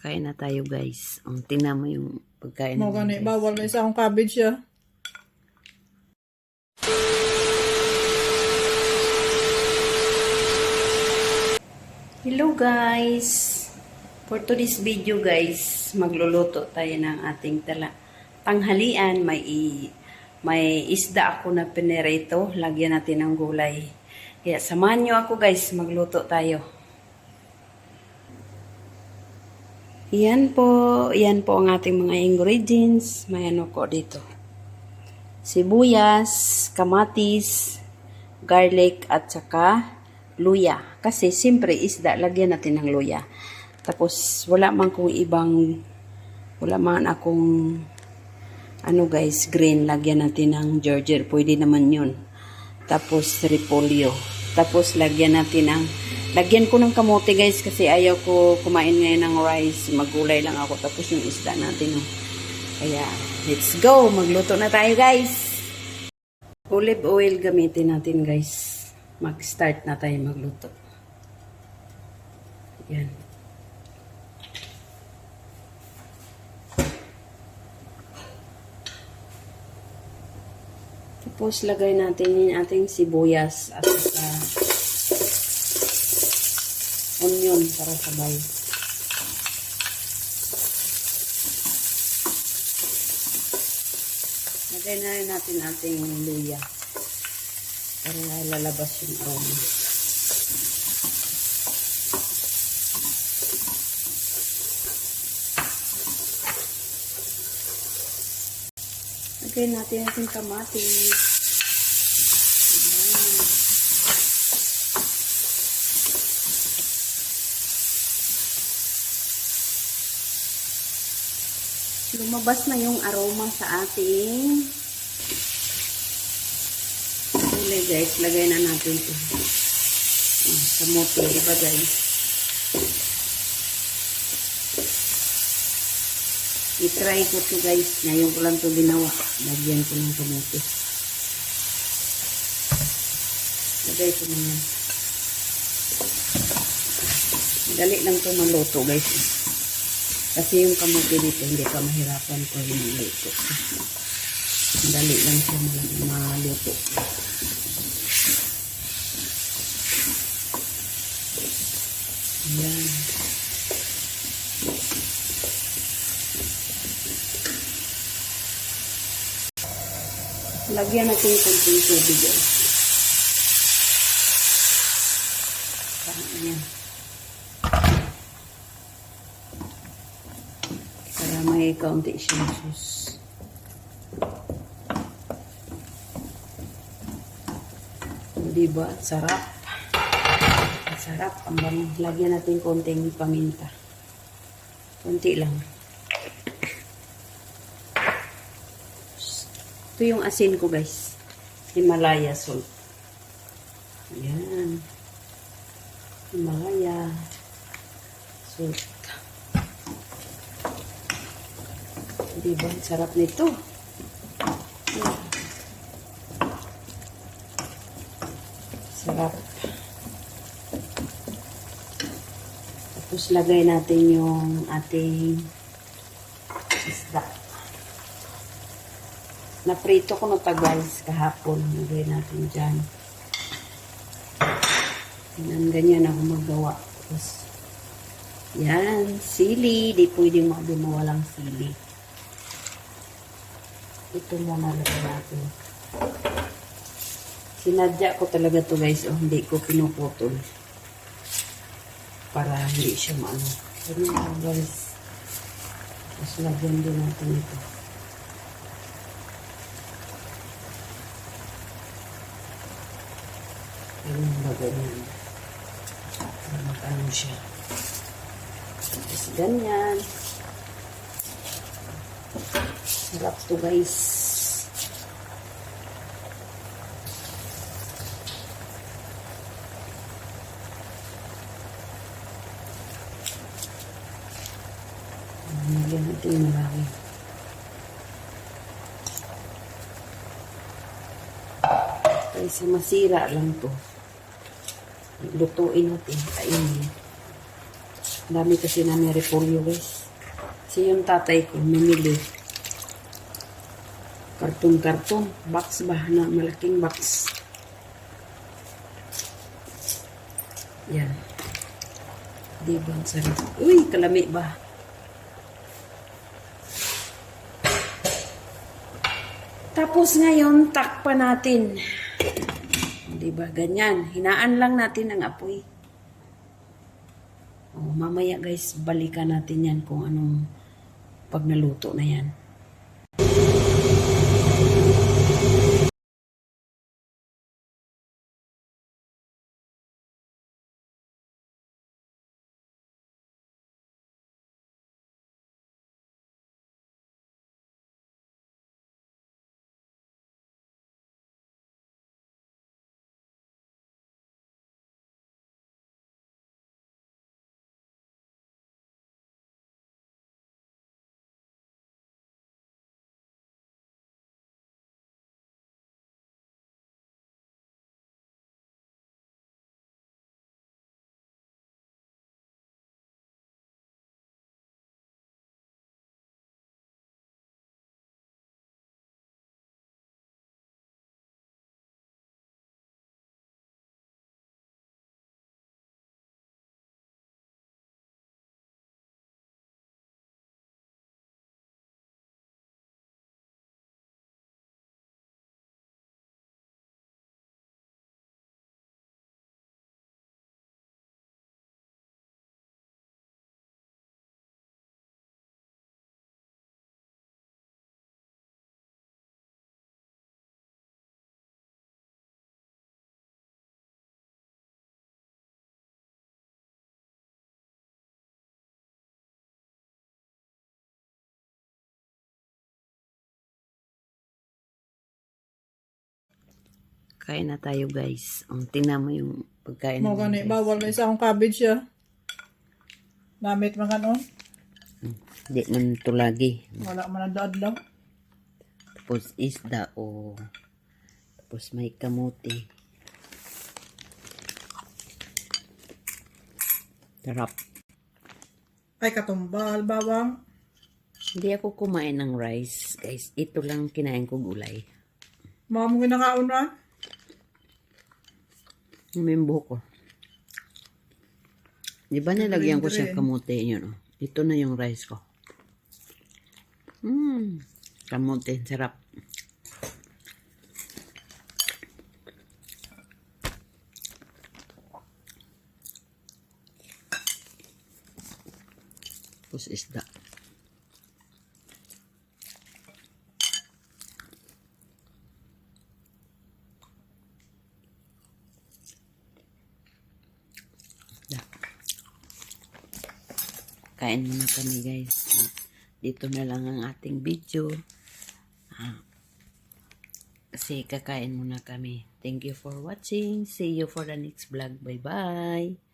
Kain na tayo guys. Tingnan mo yung pagkain Mo namin, gani, guys. bawal na isa akong cabbage ya. Hello guys! For today's video guys, magluluto tayo ng ating tanghalian. May isda ako na pinirito. Lagyan natin ng gulay. Kaya samahan nyo ako guys, magluto tayo. Yan po ang ating mga ingredients. May ano ko dito. Sibuyas, kamatis, garlic at saka luya. Kasi siyempre isda, lagyan natin ng luya. Tapos wala man akong ano guys, green, lagyan natin ng ginger. Pwede naman yun. Tapos repolyo. Tapos lagyan ko ng kamote guys kasi ayaw ko kumain ngayon ng rice. Magulay lang ako. Tapos yung isda natin. Oh. Kaya let's go. Magluto na tayo guys. Olive oil gamitin natin guys. Mag-start na tayo magluto. Yan. Tapos lagay natin yung ating sibuyas at onion para sabay. Lagay na rin natin ating luya para lalabas yung aroma. Lagay natin ating kamatis. Lumabas na yung aroma sa ating gulay guys. Lagay na natin ito. Kamote, diba guys? I-try ko ito guys. Ngayon ko lang ito ginawa. Lagyan ko ng kamote. Lagay ko na yan. Dali lang ito maluto guys. Kasi yung kamote dito, hindi ka mahirapan ko yung luto. Dali lang siya maluto. Ayan. Lagyan natin yung konting tubig guys. Ayan. Para may kaunti siyang sauce. Diba? Sarap. Sarap. Lagyan natin konting paminta. Konti lang. Ito yung asin ko guys. Himalaya salt. Ayan. Himalaya salt. Diba? Sarap nito. Sarap. Tapos lagay natin yung ating isda. Naprito ko na guys kahapon. Lagay natin dyan. Ganyan ako magawa. Tapos, yan. Sili. Di pwedeng mawalang sili. Ito muna lagay natin. Sinadya ko talaga to guys. Hindi ko pinuputol. Para hindi siya maano. Ganyan lang guys. Tapos lagyan din natin ito. Ganyan ba ganyan. Para mag-ano siya. Tapos ganyan. Sarap to guys. Lagyan natin marami. Kasi masira lang to. Lutuin natin. Kainin. Dami kasi namin repolyo guys. Kasi yung tatay ko, namili. Karton-karton. Box ba? Na malaking box. Yan. Diba ang sarap? Uy, kalami ba? Tapos ngayon, takpan natin. Diba? Ganyan. Hinaan lang natin ang apoy. Oh, mamaya guys, balikan natin yan kung anong pag naluto na yan. Kain na tayo guys. Tingnan mo yung pagkain Mo namin, gani, guys. bawal na isa akong cabbage ya. Namit man kanon. Hindi man ito lagi. Wala man ang daadlaw. Tapos isda o tapos may kamote. Sarap. Ay katumbal, bawang. Hindi ako kumain ng rice, guys. Ito lang kinain ko gulay. Mga mo ginakaon na. May buhok ko. Di ba nilagyan ko siya Green. kamote yun? Oh. Ito na yung rice ko. Kamote, sarap. Tapos isda. Isda. Kain muna kami guys. Dito na lang ang ating video. Kasi kakain muna kami. Thank you for watching. See you for the next vlog. Bye-bye.